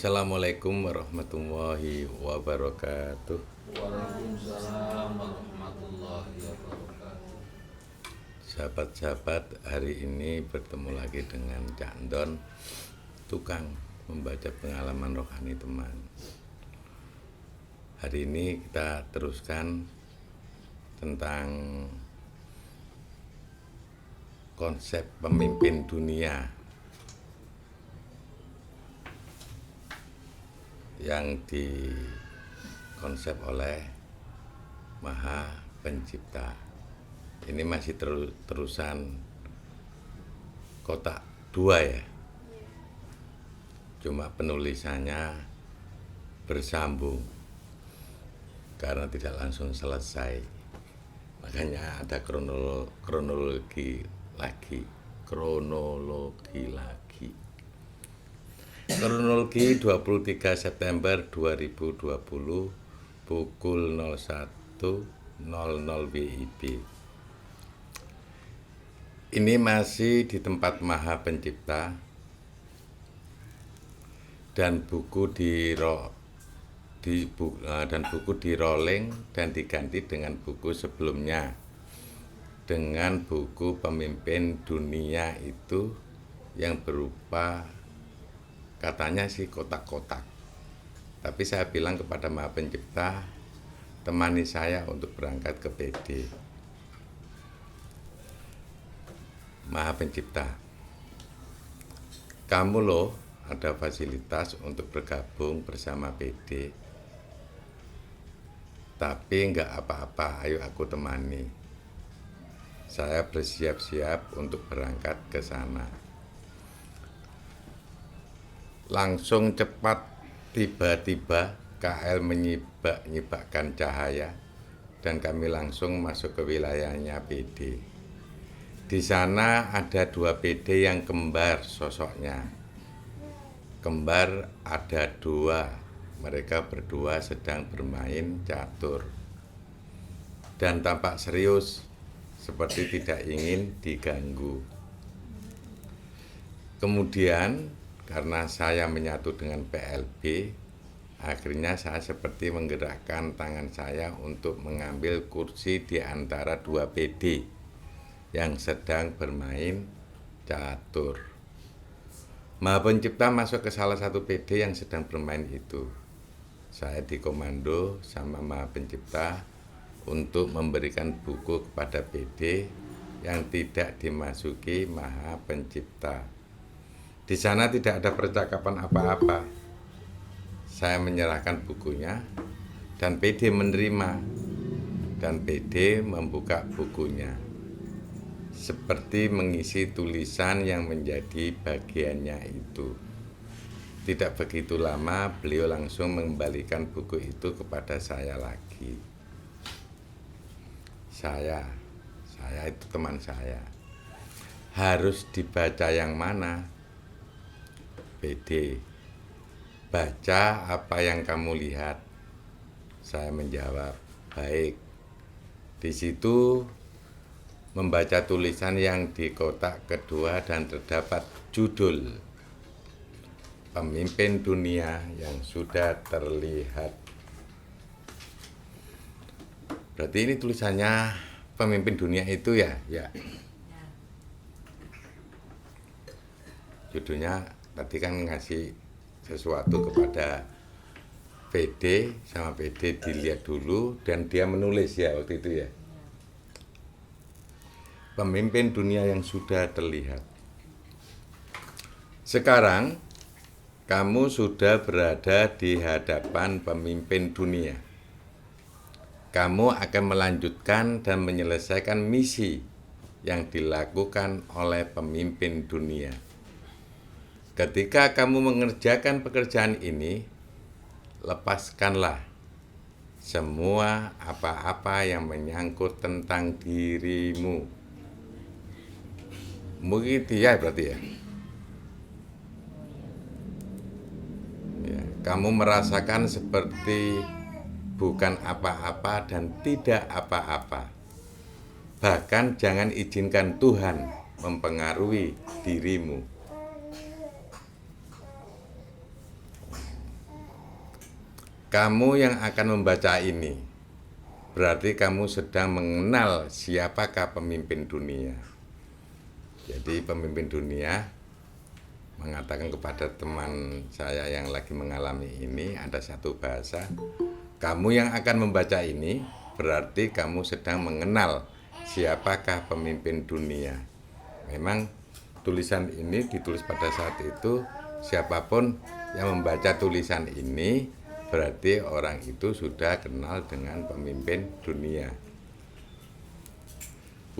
Assalamualaikum warahmatullahi wabarakatuh. Waalaikumsalam warahmatullahi wabarakatuh. Sahabat-sahabat, hari ini bertemu lagi dengan Cak Ndon, tukang membaca pengalaman rohani teman. Hari ini kita teruskan tentang konsep pemimpin dunia yang dikonsep oleh Maha Pencipta. Ini masih terusan kotak 2 ya. Cuma penulisannya bersambung karena tidak langsung selesai. Makanya ada kronologi lagi. Kronologi 23 September 2020 pukul 01.00 WIB. Ini masih di tempat Maha Pencipta dan buku di rolling dan diganti dengan buku sebelumnya dengan buku pemimpin dunia itu yang berupa katanya sih kotak-kotak. Tapi saya bilang kepada Maha Pencipta, temani saya untuk berangkat ke PD. Maha Pencipta, kamu loh ada fasilitas untuk bergabung bersama PD. Tapi enggak apa-apa, ayo aku temani. Saya bersiap-siap untuk berangkat ke sana. Langsung cepat, tiba-tiba KL menyibakkan cahaya dan kami langsung masuk ke wilayahnya PD. Di sana ada 2 PD yang kembar sosoknya. Kembar ada 2, mereka berdua sedang bermain catur dan tampak serius seperti tidak ingin diganggu. Kemudian karena saya menyatu dengan PLB, akhirnya saya seperti menggerakkan tangan saya untuk mengambil kursi di antara 2 PD yang sedang bermain catur. Maha Pencipta masuk ke salah satu PD yang sedang bermain itu. Saya dikomando sama Maha Pencipta untuk memberikan buku kepada PD yang tidak dimasuki Maha Pencipta. Di sana tidak ada percakapan apa-apa. Saya menyerahkan bukunya dan PD menerima, dan PD membuka bukunya seperti mengisi tulisan yang menjadi bagiannya itu. Tidak begitu lama beliau langsung mengembalikan buku itu kepada saya lagi. Saya itu teman saya. Harus dibaca yang mana? PD, baca apa yang kamu lihat. Saya menjawab, baik. Di situ membaca tulisan yang di kotak kedua dan terdapat judul Pemimpin Dunia yang Sudah Terlihat. Berarti ini tulisannya pemimpin dunia itu ya? Ya. Judulnya tadi kan ngasih sesuatu kepada PD, sama PD dilihat dulu dan dia menulis ya waktu itu ya. Pemimpin dunia yang sudah terlihat. Sekarang kamu sudah berada di hadapan pemimpin dunia. Kamu akan melanjutkan dan menyelesaikan misi yang dilakukan oleh pemimpin dunia. Ketika kamu mengerjakan pekerjaan ini, lepaskanlah semua apa-apa yang menyangkut tentang dirimu. Mungkin ya berarti ya. Kamu merasakan seperti bukan apa-apa dan tidak apa-apa. Bahkan jangan izinkan Tuhan mempengaruhi dirimu. Kamu yang akan membaca ini, berarti kamu sedang mengenal siapakah pemimpin dunia. Jadi pemimpin dunia mengatakan kepada teman saya yang lagi mengalami ini, ada satu bahasa, kamu yang akan membaca ini berarti kamu sedang mengenal siapakah pemimpin dunia. Memang tulisan ini ditulis pada saat itu, siapapun yang membaca tulisan ini berarti orang itu sudah kenal dengan pemimpin dunia.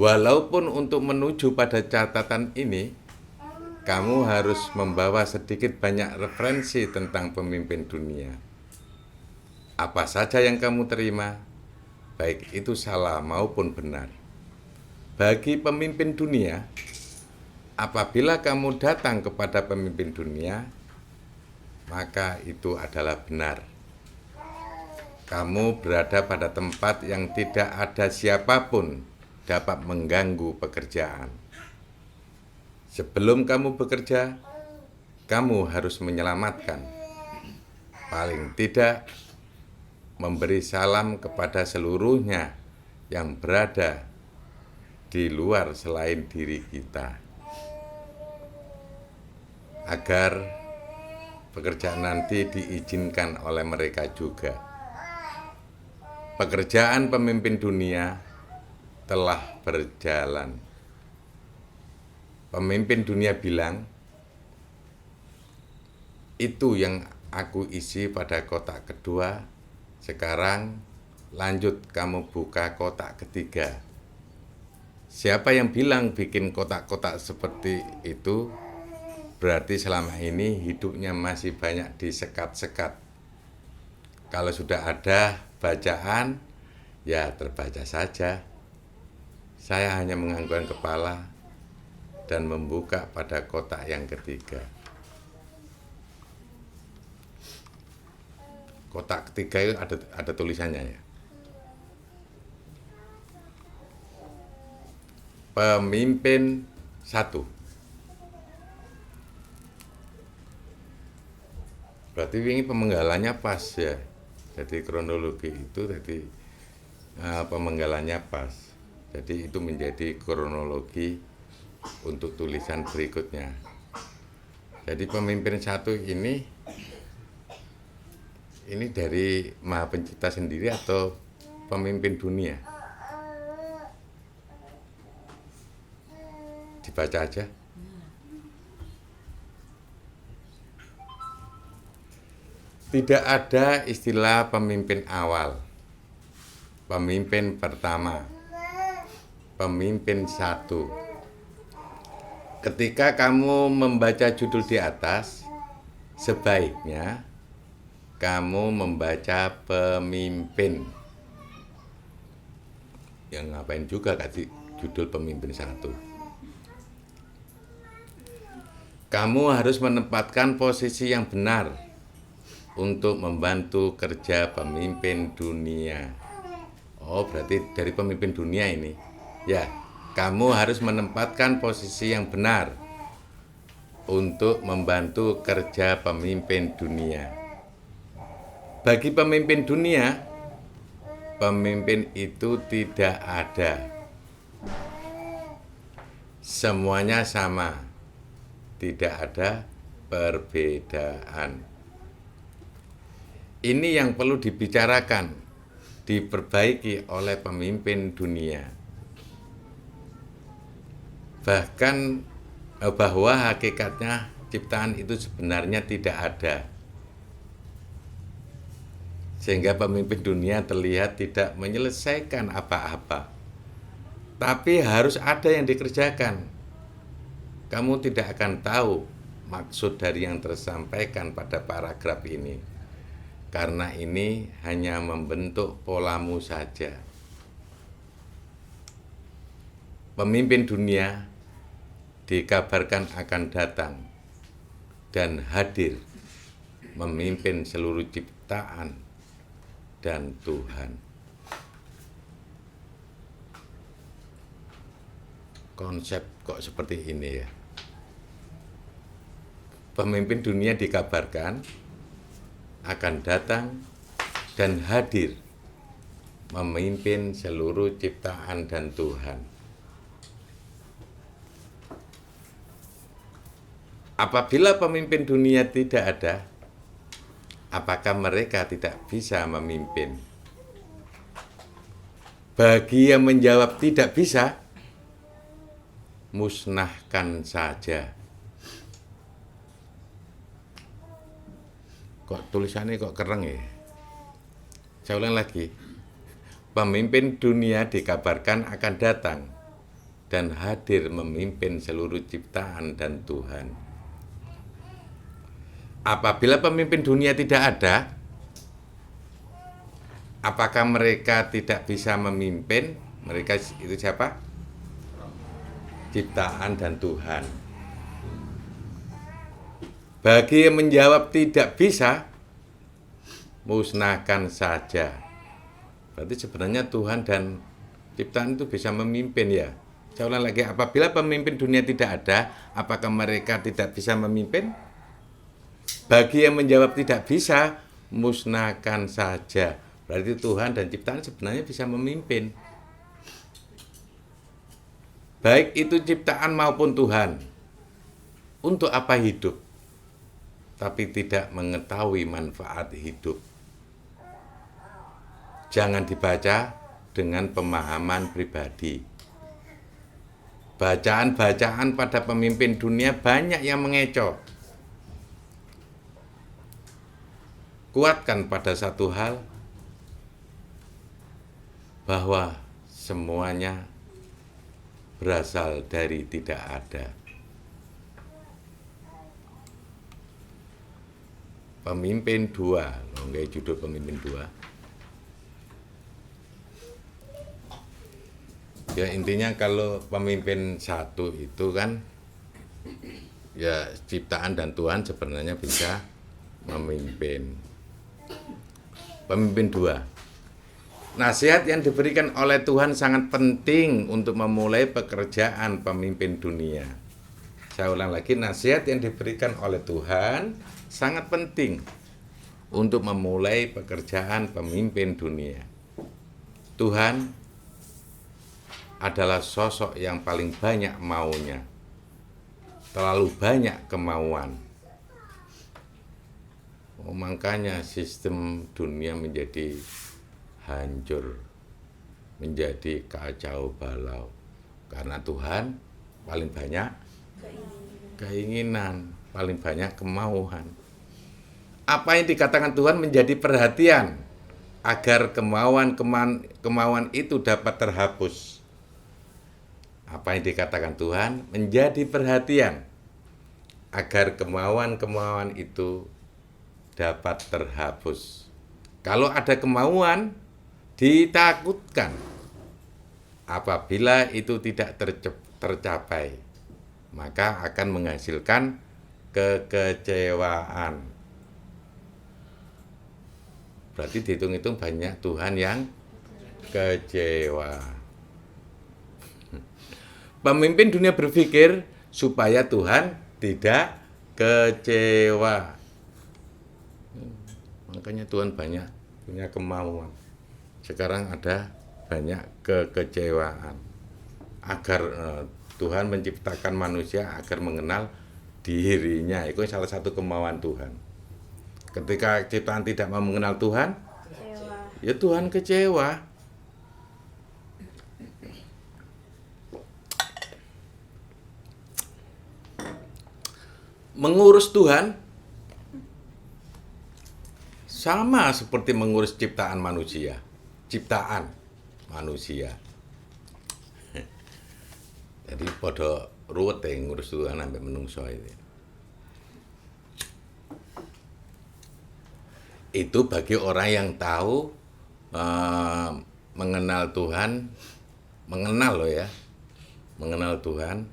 Walaupun untuk menuju pada catatan ini, kamu harus membawa sedikit banyak referensi tentang pemimpin dunia. Apa saja yang kamu terima, baik itu salah maupun benar. Bagi pemimpin dunia, apabila kamu datang kepada pemimpin dunia, maka itu adalah benar. Kamu berada pada tempat yang tidak ada siapapun dapat mengganggu pekerjaan. Sebelum kamu bekerja, kamu harus menyelamatkan. Paling tidak, memberi salam kepada seluruhnya yang berada di luar selain diri kita. Agar pekerjaan nanti diizinkan oleh mereka juga. Pekerjaan pemimpin dunia telah berjalan. Pemimpin dunia bilang, itu yang aku isi pada kotak kedua, sekarang lanjut kamu buka kotak ketiga. Siapa yang bilang bikin kotak-kotak seperti itu, berarti selama ini hidupnya masih banyak disekat-sekat. Kalau sudah ada bacaan, ya terbaca saja. Saya hanya menganggukkan kepala dan membuka pada kotak yang ketiga. Kotak ketiga itu ada tulisannya ya. Pemimpin 1. Berarti ini pemenggalannya pas ya. Jadi kronologi itu pemenggalannya pas. Jadi itu menjadi kronologi untuk tulisan berikutnya. Jadi pemimpin 1 ini dari Maha Pencipta sendiri atau pemimpin dunia? Dibaca aja. Tidak ada istilah pemimpin awal, pemimpin pertama, pemimpin 1. Ketika kamu membaca judul di atas, sebaiknya kamu membaca pemimpin. Yang ngapain juga kasih judul pemimpin 1. Kamu harus menempatkan posisi yang benar untuk membantu kerja pemimpin dunia. Oh, berarti dari pemimpin dunia ini. Ya, kamu harus menempatkan posisi yang benar untuk membantu kerja pemimpin dunia. Bagi pemimpin dunia, pemimpin itu tidak ada. Semuanya sama. Tidak ada perbedaan. Ini yang perlu dibicarakan, diperbaiki oleh pemimpin dunia. Bahkan bahwa hakikatnya ciptaan itu sebenarnya tidak ada. Sehingga pemimpin dunia terlihat tidak menyelesaikan apa-apa. Tapi harus ada yang dikerjakan. Kamu tidak akan tahu maksud dari yang tersampaikan pada paragraf ini. Karena ini hanya membentuk polamu saja. Pemimpin dunia dikabarkan akan datang dan hadir memimpin seluruh ciptaan dan Tuhan. Konsep kok seperti ini ya. Pemimpin dunia dikabarkan akan datang dan hadir memimpin seluruh ciptaan dan Tuhan. Apabila pemimpin dunia tidak ada, apakah mereka tidak bisa memimpin? Bagi yang menjawab tidak bisa, musnahkan saja. Kok tulisannya kok kereng ya? Saya ulang lagi. Pemimpin dunia dikabarkan akan datang dan hadir memimpin seluruh ciptaan dan Tuhan. Apabila pemimpin dunia tidak ada, apakah mereka tidak bisa memimpin? Mereka itu siapa? Ciptaan dan Tuhan. Bagi yang menjawab tidak bisa, musnahkan saja. Berarti sebenarnya Tuhan dan ciptaan itu bisa memimpin ya. Saya ulang lagi, apabila pemimpin dunia tidak ada, apakah mereka tidak bisa memimpin? Bagi yang menjawab tidak bisa, musnahkan saja. Berarti Tuhan dan ciptaan sebenarnya bisa memimpin. Baik itu ciptaan maupun Tuhan. Untuk apa hidup? Tapi tidak mengetahui manfaat hidup. Jangan dibaca dengan pemahaman pribadi. Bacaan-bacaan pada pemimpin dunia banyak yang mengecoh. Kuatkan pada satu hal, bahwa semuanya berasal dari tidak ada. Pemimpin dua, nggak judul pemimpin dua. Ya intinya kalau pemimpin satu itu kan, ya ciptaan dan Tuhan sebenarnya bisa memimpin. Pemimpin dua. Nasihat yang diberikan oleh Tuhan sangat penting untuk memulai pekerjaan pemimpin dunia. Saya ulang lagi, nasihat yang diberikan oleh Tuhan sangat penting untuk memulai pekerjaan pemimpin dunia. Tuhan adalah sosok yang paling banyak maunya, terlalu banyak kemauan. Makanya sistem dunia menjadi hancur, menjadi kacau balau. Karena Tuhan paling banyak keinginan, paling banyak kemauan. Apa yang dikatakan Tuhan menjadi perhatian agar kemauan itu dapat terhapus. Apa yang dikatakan Tuhan menjadi perhatian agar kemauan itu dapat terhapus. Kalau ada kemauan, ditakutkan apabila itu tidak tercapai, maka akan menghasilkan kekecewaan. Berarti dihitung-hitung banyak Tuhan yang kecewa. Pemimpin dunia berpikir supaya Tuhan tidak kecewa. Makanya Tuhan banyak punya kemauan. Sekarang ada banyak kekecewaan. Agar Tuhan menciptakan manusia agar mengenal dirinya. Itu salah satu kemauan Tuhan. Ketika ciptaan tidak mau mengenal Tuhan, kecewa. Ya Tuhan kecewa. Mengurus Tuhan sama seperti mengurus ciptaan manusia. Ciptaan manusia. Jadi pada ruwet ya ngurus Tuhan sampai menungso itu. Itu bagi orang yang tahu mengenal Tuhan, mengenal loh ya, mengenal Tuhan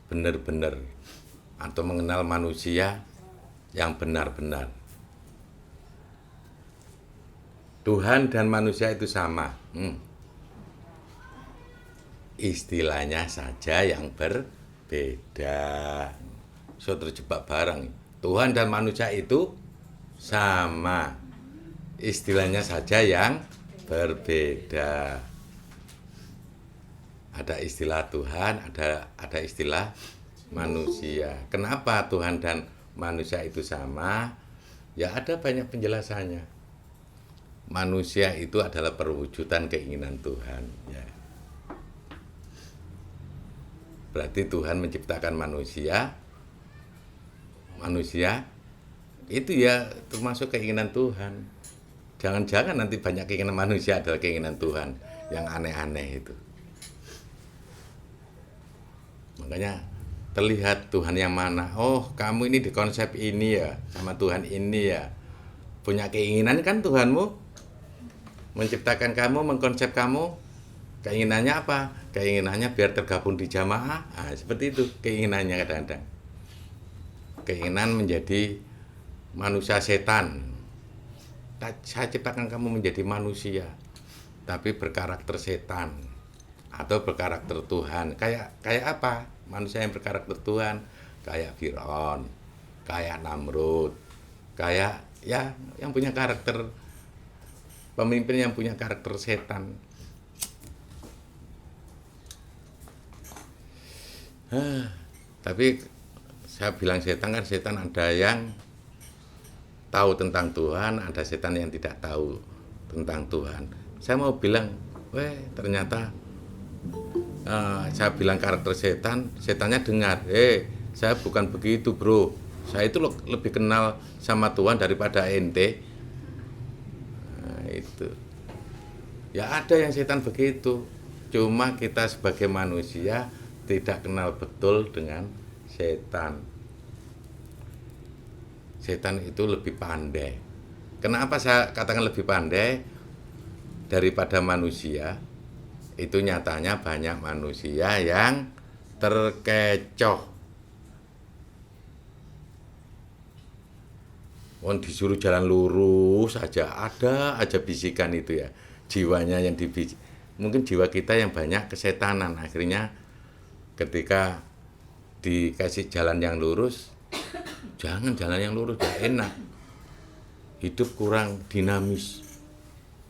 benar-benar, atau mengenal manusia yang benar-benar. Tuhan dan manusia itu sama. Istilahnya saja yang berbeda. So terjebak bareng. Tuhan dan manusia itu sama. istilahnya saja yang berbeda. Ada istilah Tuhan, ada istilah manusia. Kenapa Tuhan dan manusia itu sama? Ya ada banyak penjelasannya. Manusia itu adalah perwujudan keinginan Tuhan. Ya. Berarti Tuhan menciptakan manusia. Manusia itu ya termasuk keinginan Tuhan. Jangan-jangan nanti banyak keinginan manusia adalah keinginan Tuhan yang aneh-aneh itu. Makanya terlihat Tuhan yang mana. Oh, kamu ini di konsep ini ya, sama Tuhan ini ya. Punya keinginan kan Tuhanmu menciptakan kamu, mengkonsep kamu. Keinginannya apa? Keinginannya biar tergabung di jamaah. Nah, seperti itu keinginannya kadang-kadang. Keinginan menjadi manusia setan. Saya ciptakan kamu menjadi manusia, tapi berkarakter setan atau berkarakter Tuhan. Kayak apa? Manusia yang berkarakter Tuhan, kayak Fir'aun, kayak Namrud, kayak ya yang punya karakter pemimpin yang punya karakter setan. Tapi saya bilang setan kan setan ada yang tahu tentang Tuhan, ada setan yang tidak tahu tentang Tuhan. Saya mau bilang, ternyata saya bilang karakter setan, setannya dengar, saya bukan begitu bro, saya itu lebih kenal sama Tuhan daripada ente. Nah, itu. Ya ada yang setan begitu, cuma kita sebagai manusia tidak kenal betul dengan setan. Setan itu lebih pandai. Kenapa saya katakan lebih pandai daripada manusia? Itu nyatanya banyak manusia yang terkecoh. Disuruh jalan lurus saja, ada aja bisikan itu ya. Jiwanya yang mungkin jiwa kita yang banyak kesetanan. Akhirnya ketika dikasih jalan yang lurus, jangan jalan yang lurus, gak enak. Hidup kurang dinamis.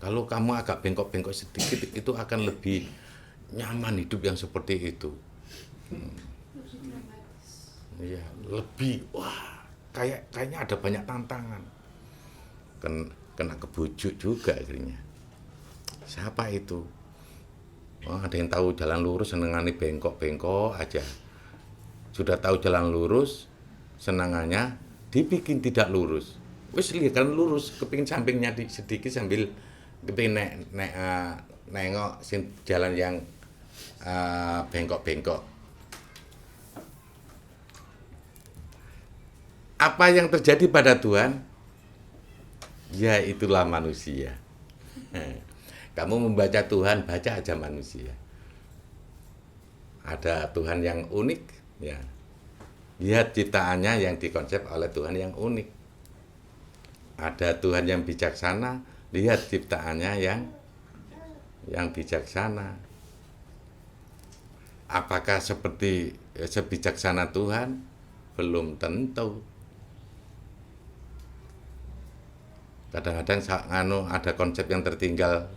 Kalau kamu agak bengkok-bengkok sedikit, itu akan lebih nyaman hidup yang seperti itu. Iya, lebih, kayaknya ada banyak tantangan. Kena kebujuk juga akhirnya. Siapa itu? Ada yang tahu jalan lurus, senengani bengkok-bengkok aja. Sudah tahu jalan lurus, senangannya dibikin tidak lurus. Wis lihat kan lurus, kepingin sampingnya sedikit sambil kepingin nengok jalan yang bengkok-bengkok. Apa yang terjadi pada Tuhan? Ya itulah manusia. Kamu membaca Tuhan, baca aja manusia. Ada Tuhan yang unik, ya. Lihat ciptaannya yang dikonsep oleh Tuhan yang unik. Ada Tuhan yang bijaksana, lihat ciptaannya yang bijaksana. Apakah seperti sebijaksana Tuhan? Belum tentu. Kadang-kadang ada konsep yang tertinggal.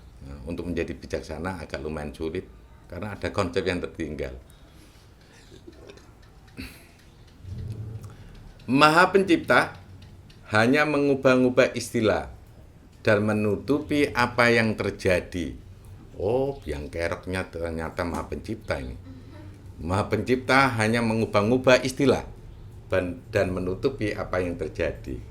Untuk menjadi bijaksana agak lumayan sulit karena ada konsep yang tertinggal. Maha Pencipta hanya mengubah-ubah istilah dan menutupi apa yang terjadi. Oh, yang keroknya ternyata Maha Pencipta ini. Maha Pencipta hanya mengubah-ubah istilah dan menutupi apa yang terjadi.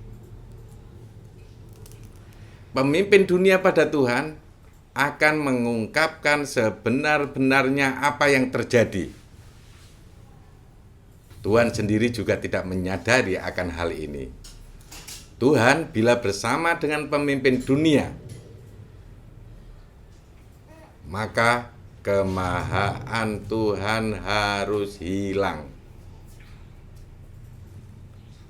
Pemimpin dunia pada Tuhan akan mengungkapkan sebenar-benarnya apa yang terjadi. Tuhan sendiri juga tidak menyadari akan hal ini. Tuhan bila bersama dengan pemimpin dunia, maka kemahaan Tuhan harus hilang.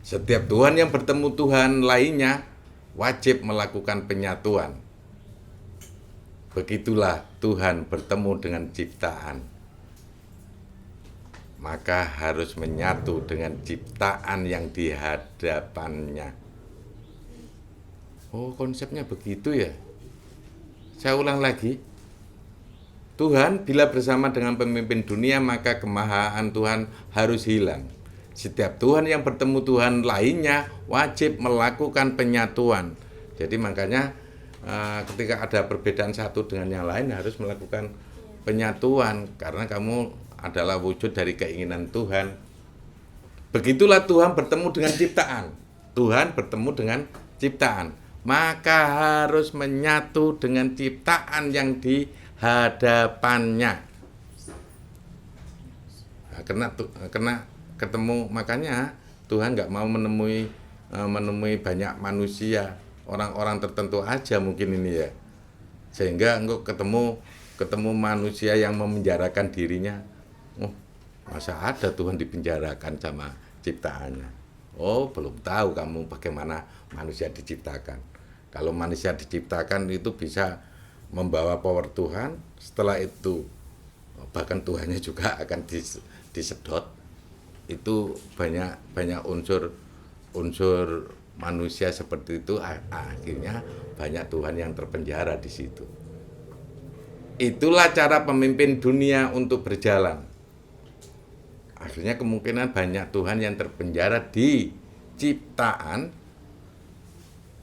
Setiap Tuhan yang bertemu Tuhan lainnya wajib melakukan penyatuan. Begitulah Tuhan bertemu dengan ciptaan. Maka harus menyatu dengan ciptaan yang di hadapannya. Oh, konsepnya begitu ya. Saya ulang lagi. Tuhan bila bersama dengan pemimpin dunia, maka kemahaan Tuhan harus hilang. Setiap Tuhan yang bertemu Tuhan lainnya wajib melakukan penyatuan. Jadi makanya ketika ada perbedaan satu dengan yang lain harus melakukan penyatuan, karena kamu adalah wujud dari keinginan Tuhan. Begitulah Tuhan bertemu dengan ciptaan. Tuhan bertemu dengan ciptaan, maka harus menyatu dengan ciptaan yang di hadapannya. Nah, kena ketemu, makanya Tuhan nggak mau menemui banyak manusia, orang-orang tertentu aja mungkin ini ya, sehingga engkau ketemu manusia yang memenjarakan dirinya. Oh, masa ada Tuhan dipenjarakan sama ciptaannya? Oh, belum tahu kamu bagaimana manusia diciptakan. Kalau manusia diciptakan itu bisa membawa power Tuhan, setelah itu bahkan Tuhannya juga akan disedot. Itu banyak unsur manusia seperti itu, akhirnya banyak Tuhan yang terpenjara di situ. Itulah cara pemimpin dunia untuk berjalan. Akhirnya kemungkinan banyak Tuhan yang terpenjara di ciptaan.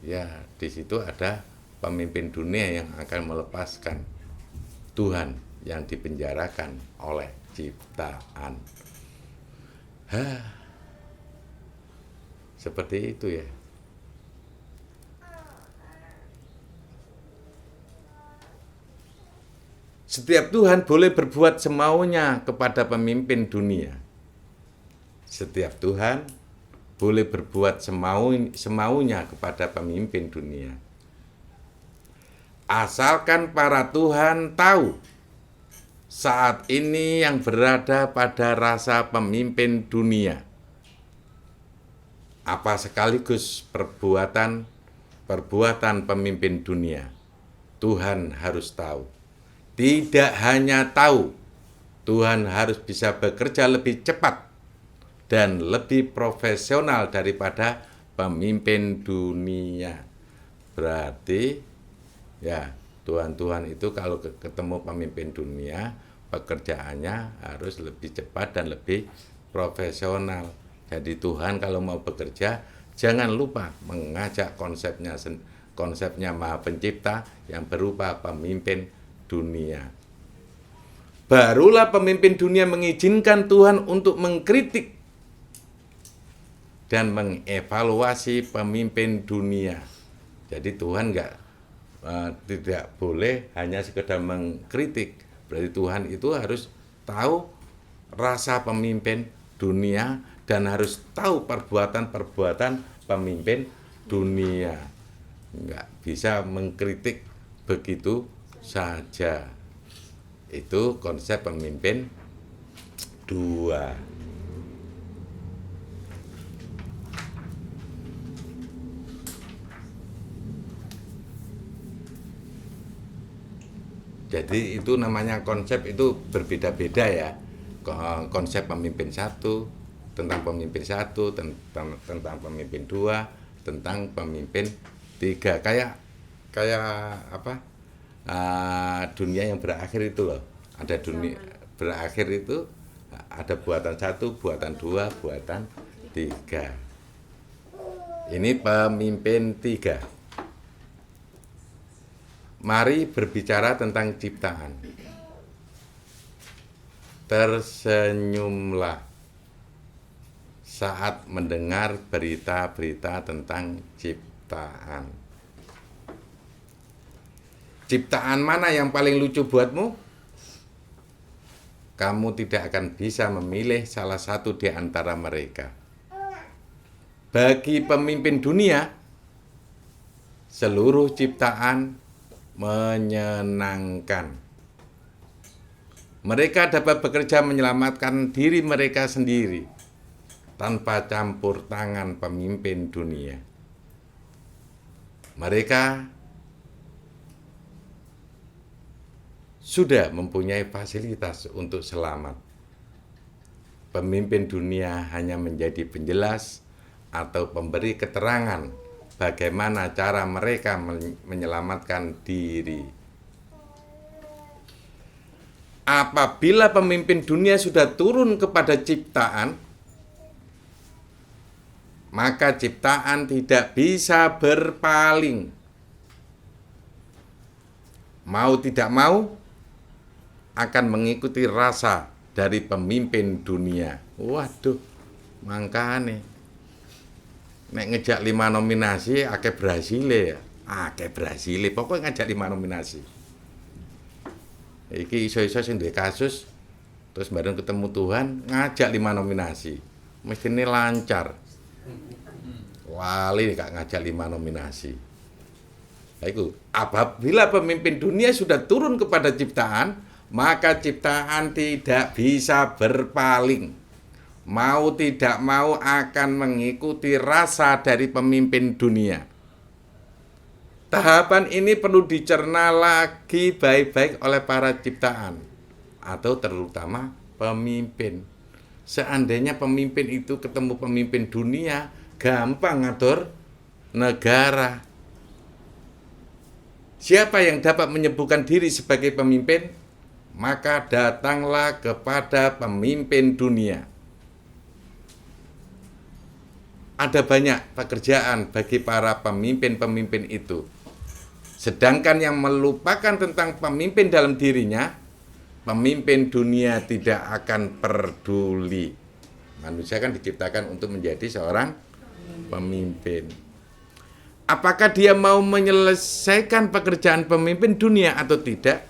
Ya, di situ ada pemimpin dunia yang akan melepaskan Tuhan yang dipenjarakan oleh ciptaan. Seperti itu ya. Setiap Tuhan boleh berbuat semaunya kepada pemimpin dunia. Setiap Tuhan boleh berbuat semaunya kepada pemimpin dunia. Asalkan para Tuhan tahu saat ini yang berada pada rasa pemimpin dunia. Apa sekaligus perbuatan pemimpin dunia. Tuhan harus tahu. Tidak hanya tahu, Tuhan harus bisa bekerja lebih cepat dan lebih profesional daripada pemimpin dunia. Berarti ya, Tuhan itu kalau ketemu pemimpin dunia, pekerjaannya harus lebih cepat dan lebih profesional. Jadi Tuhan kalau mau bekerja, jangan lupa mengajak konsepnya Maha Pencipta yang berupa pemimpin dunia. Barulah pemimpin dunia mengizinkan Tuhan untuk mengkritik dan mengevaluasi pemimpin dunia. Jadi Tuhan tidak boleh hanya sekedar mengkritik. Berarti Tuhan itu harus tahu rasa pemimpin dunia dan harus tahu perbuatan pemimpin dunia. Enggak bisa mengkritik begitu saja. Itu konsep pemimpin dua. Jadi itu namanya konsep itu berbeda-beda ya. Konsep pemimpin satu, tentang pemimpin satu, tentang pemimpin dua, tentang pemimpin tiga. Kayak apa? Dunia yang berakhir itu loh. Ada dunia berakhir itu ada buatan satu, buatan dua, buatan tiga. Ini pemimpin tiga. Mari berbicara tentang ciptaan. Tersenyumlah saat mendengar berita-berita tentang ciptaan. Ciptaan mana yang paling lucu buatmu? Kamu tidak akan bisa memilih salah satu di antara mereka. Bagi pemimpin dunia, seluruh ciptaan menyenangkan. Mereka dapat bekerja menyelamatkan diri mereka sendiri tanpa campur tangan pemimpin dunia. Mereka sudah mempunyai fasilitas untuk selamat. Pemimpin dunia hanya menjadi penjelas atau pemberi keterangan bagaimana cara mereka menyelamatkan diri. Apabila pemimpin dunia sudah turun kepada ciptaan, maka ciptaan tidak bisa berpaling. Mau tidak mau akan mengikuti rasa dari pemimpin dunia. Waduh, mangkane nek ngejak 5 nominasi akeh Brasile ya. Akeh Brasile, pokoknya ngajak 5 nominasi. Iki iso-iso sing duwe kasus terus bareng ketemu Tuhan ngajak 5 nominasi. Mestine lancar. Wali gak ngajak 5 nominasi. Nah, itu apabila pemimpin dunia sudah turun kepada ciptaan, maka ciptaan tidak bisa berpaling. Mau tidak mau akan mengikuti rasa dari pemimpin dunia. Tahapan ini perlu dicerna lagi baik-baik oleh para ciptaan atau terutama pemimpin. Seandainya pemimpin itu ketemu pemimpin dunia, gampang ngatur negara. Siapa yang dapat menyebutkan diri sebagai pemimpin, maka datanglah kepada pemimpin dunia. Ada banyak pekerjaan bagi para pemimpin-pemimpin itu. Sedangkan yang melupakan tentang pemimpin dalam dirinya, pemimpin dunia tidak akan peduli. Manusia kan diciptakan untuk menjadi seorang pemimpin. Apakah dia mau menyelesaikan pekerjaan pemimpin dunia atau tidak?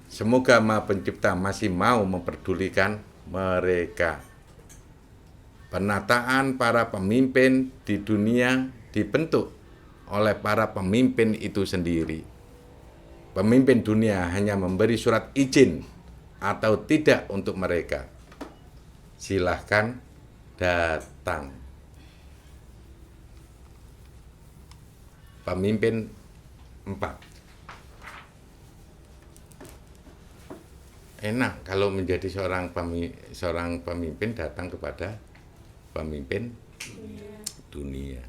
Semoga Maha Pencipta masih mau memperdulikan mereka. Penataan para pemimpin di dunia dibentuk oleh para pemimpin itu sendiri. Pemimpin dunia hanya memberi surat izin atau tidak untuk mereka. Silahkan datang. Pemimpin 4. Enak kalau menjadi seorang pemimpin datang kepada pemimpin dunia.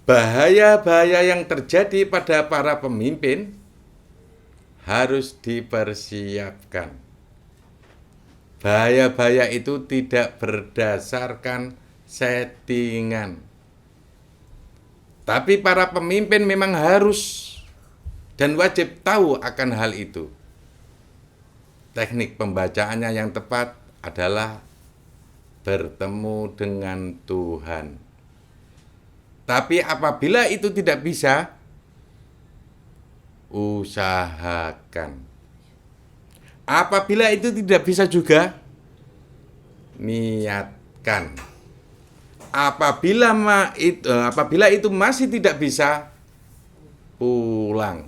Bahaya-bahaya yang terjadi pada para pemimpin harus dipersiapkan. Bahaya-bahaya itu tidak berdasarkan settingan. Tapi para pemimpin memang harus dan wajib tahu akan hal itu. Teknik pembacaannya yang tepat adalah bertemu dengan Tuhan. Tapi apabila itu tidak bisa, usahakan. Apabila itu tidak bisa juga, niatkan. Apabila itu masih tidak bisa, pulang.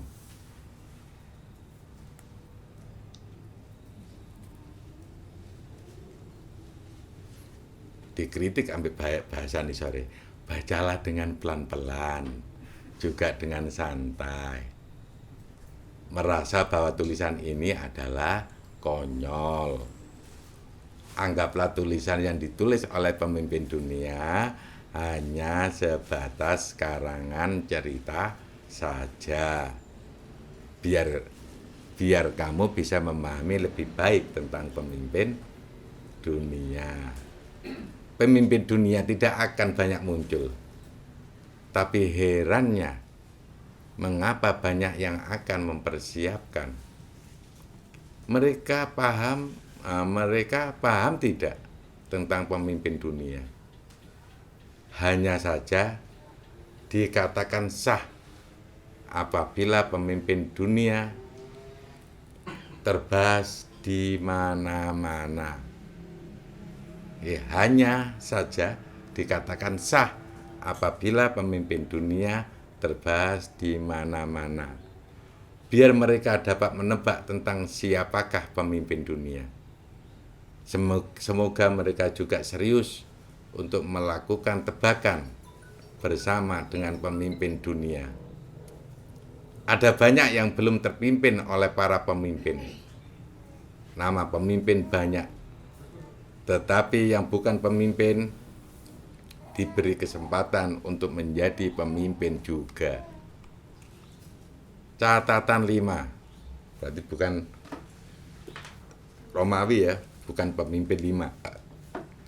Dikritik ambil bahasa nih sore. Bacalah dengan pelan-pelan, juga dengan santai. Merasa bahwa tulisan ini adalah konyol. Anggaplah tulisan yang ditulis oleh pemimpin dunia hanya sebatas karangan cerita saja. Biar kamu bisa memahami lebih baik tentang pemimpin dunia. Pemimpin dunia tidak akan banyak muncul. Tapi herannya, mengapa banyak yang akan mempersiapkan? Mereka paham tidak tentang pemimpin dunia? Hanya saja dikatakan sah apabila pemimpin dunia terbahas di mana-mana. Hanya saja dikatakan sah apabila pemimpin dunia terbahas di mana-mana. Biar mereka dapat menebak tentang siapakah pemimpin dunia. Semoga mereka juga serius untuk melakukan tebakan bersama dengan pemimpin dunia. Ada banyak yang belum terpimpin oleh para pemimpin. Nama pemimpin banyak. Tetapi yang bukan pemimpin diberi kesempatan untuk menjadi pemimpin juga. Catatan 5, berarti bukan Romawi ya, bukan pemimpin 5.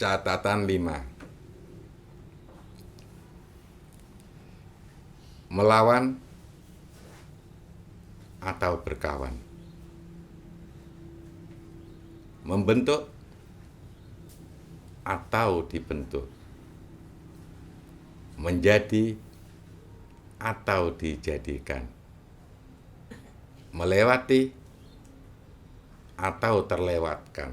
Catatan 5. Melawan atau berkawan. Membentuk atau dibentuk. Menjadi atau dijadikan. Melewati atau terlewatkan.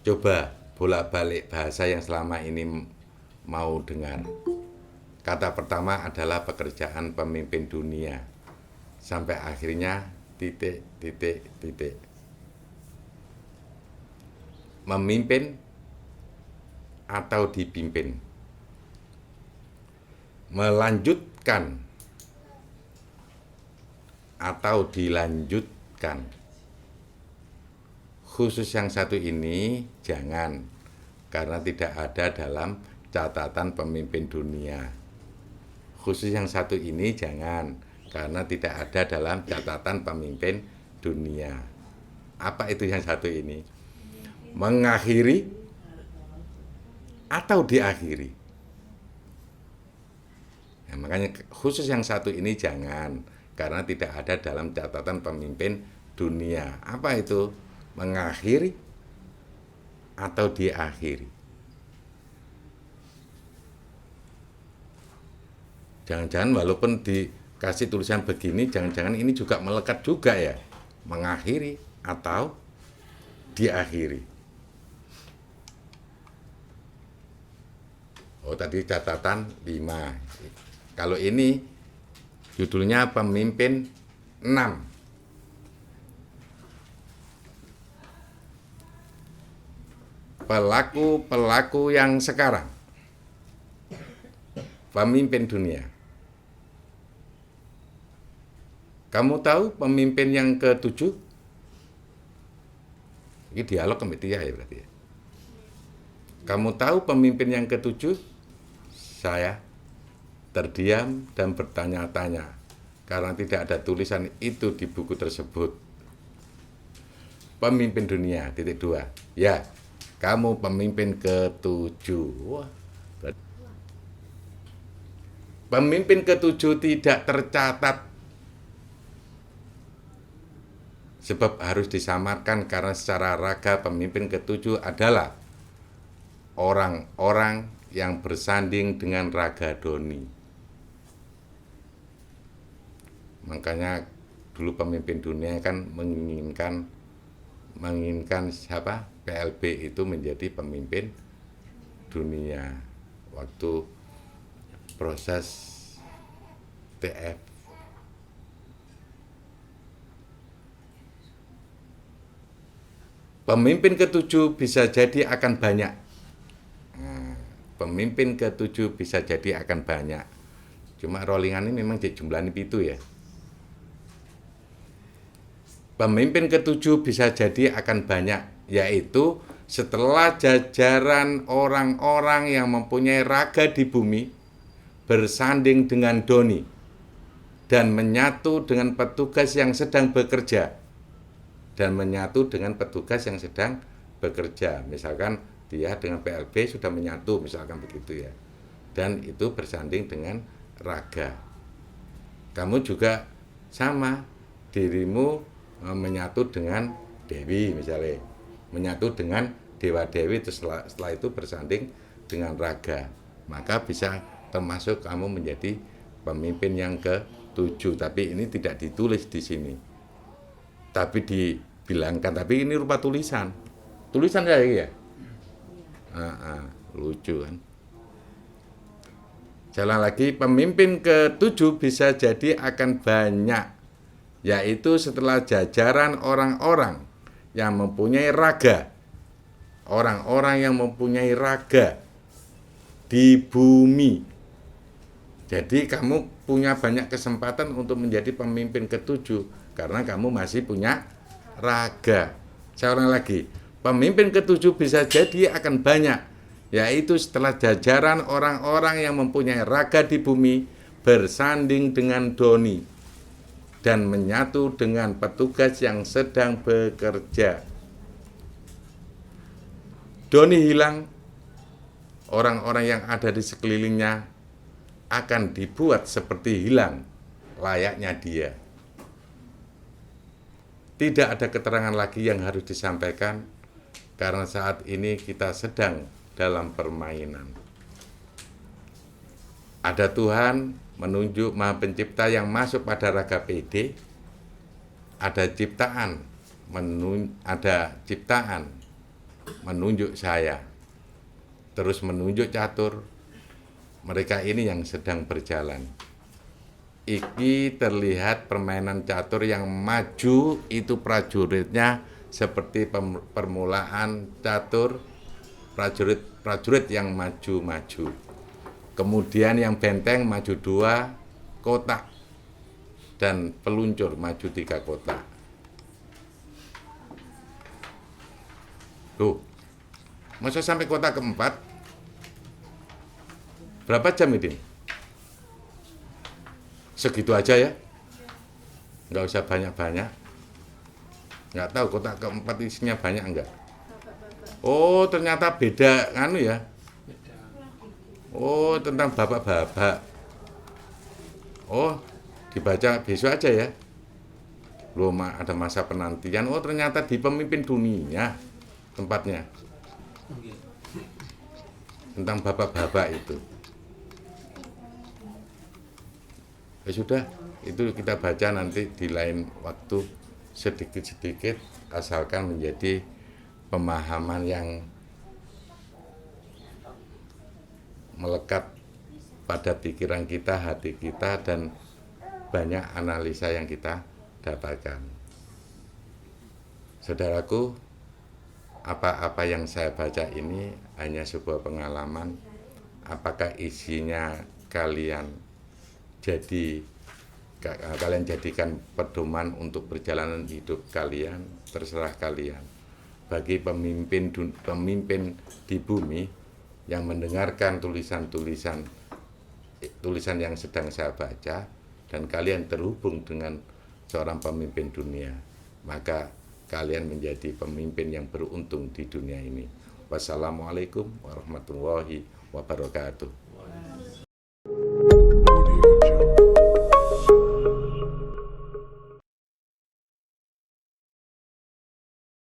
Coba bolak-balik bahasa yang selama ini mau dengar. Kata pertama adalah pekerjaan pemimpin dunia. Sampai akhirnya titik. Memimpin atau dipimpin. Melanjutkan atau dilanjutkan. Khusus yang satu ini jangan, karena tidak ada dalam catatan pemimpin dunia. Khusus yang satu ini jangan, karena tidak ada dalam catatan pemimpin dunia. Apa itu yang satu ini? Mengakhiri atau diakhiri. Nah, makanya khusus yang satu ini jangan, karena tidak ada dalam catatan pemimpin dunia. Apa itu? Mengakhiri atau diakhiri. Jangan-jangan walaupun dikasih tulisan begini, jangan-jangan ini juga melekat juga ya. Mengakhiri atau diakhiri. Oh, tadi catatan 5. Kalau ini judulnya pemimpin 6. Pelaku-pelaku yang sekarang. Pemimpin dunia. Kamu tahu pemimpin yang ke-7? Ini dialog sama dia ya berarti ya. Kamu tahu pemimpin yang ke-7? Saya terdiam dan bertanya-tanya karena tidak ada tulisan itu di buku tersebut. Pemimpin dunia, titik 2. Ya, kamu pemimpin ke-7. Wah, pemimpin ke-7 tidak tercatat. Sebab harus disamarkan karena secara raga pemimpin ke-7 adalah orang-orang yang bersanding dengan raga doni. Makanya dulu pemimpin dunia kan menginginkan siapa? PLB itu menjadi pemimpin dunia waktu proses TF. Pemimpin ke-7 bisa jadi akan banyak. Pemimpin ke-7 bisa jadi akan banyak. Cuma rollingan ini memang jumlahnya itu ya. Pemimpin ke-7 bisa jadi akan banyak, yaitu setelah jajaran orang-orang yang mempunyai raga di bumi bersanding dengan doni dan menyatu dengan petugas yang sedang bekerja. Misalkan dia dengan PLB sudah menyatu, misalkan begitu ya. Dan itu bersanding dengan raga. Kamu juga sama, dirimu menyatu dengan dewi misalnya, menyatu dengan dewa-dewi, setelah itu bersanding dengan raga. Maka bisa termasuk kamu menjadi pemimpin yang ke-7. Tapi ini tidak ditulis di sini. Tapi dibilangkan, tapi ini rupa tulisan saya ya. Lucu kan. Jalan lagi, pemimpin ke-7 bisa jadi akan banyak, yaitu setelah jajaran orang-orang yang mempunyai raga, orang-orang yang mempunyai raga di bumi. Jadi kamu punya banyak kesempatan untuk menjadi pemimpin ke-7 karena kamu masih punya raga. Saya ulang lagi, Pemimpin ketujuh bisa jadi akan banyak, yaitu setelah jajaran orang-orang yang mempunyai raga di bumi bersanding dengan doni dan menyatu dengan petugas yang sedang bekerja. Doni hilang, orang-orang yang ada di sekelilingnya akan dibuat seperti hilang, layaknya dia. Tidak ada keterangan lagi yang harus disampaikan, karena saat ini kita sedang dalam permainan. Ada Tuhan menunjuk Maha Pencipta yang masuk pada raga PD. Ada ciptaan menunjuk saya, terus menunjuk catur. Mereka ini yang sedang berjalan. Iki terlihat permainan catur yang maju, itu prajuritnya seperti permulaan catur, prajurit yang maju-maju. Kemudian yang benteng maju 2 kotak, dan peluncur maju 3 kotak. Tuh, masa sampai kotak keempat? Berapa jam ini? Segitu aja ya? Nggak usah banyak-banyak. Nggak tahu kotak keempat isinya banyak enggak? Oh, ternyata beda ya. Oh, tentang bapak-bapak. Oh, dibaca besok aja ya. Belum ada masa penantian. Oh, ternyata di pemimpin dunia tempatnya. Tentang bapak-bapak itu. Ya sudah, itu kita baca nanti di lain waktu sedikit-sedikit, asalkan menjadi pemahaman yang melekat pada pikiran kita, hati kita, dan banyak analisa yang kita dapatkan. Saudaraku, apa-apa yang saya baca ini hanya sebuah pengalaman. Apakah isinya kalian jadikan pedoman untuk perjalanan hidup kalian, terserah kalian. Bagi pemimpin di bumi yang mendengarkan tulisan yang sedang saya baca, dan kalian terhubung dengan seorang pemimpin dunia, maka kalian menjadi pemimpin yang beruntung di dunia ini. Wassalamualaikum warahmatullahi wabarakatuh.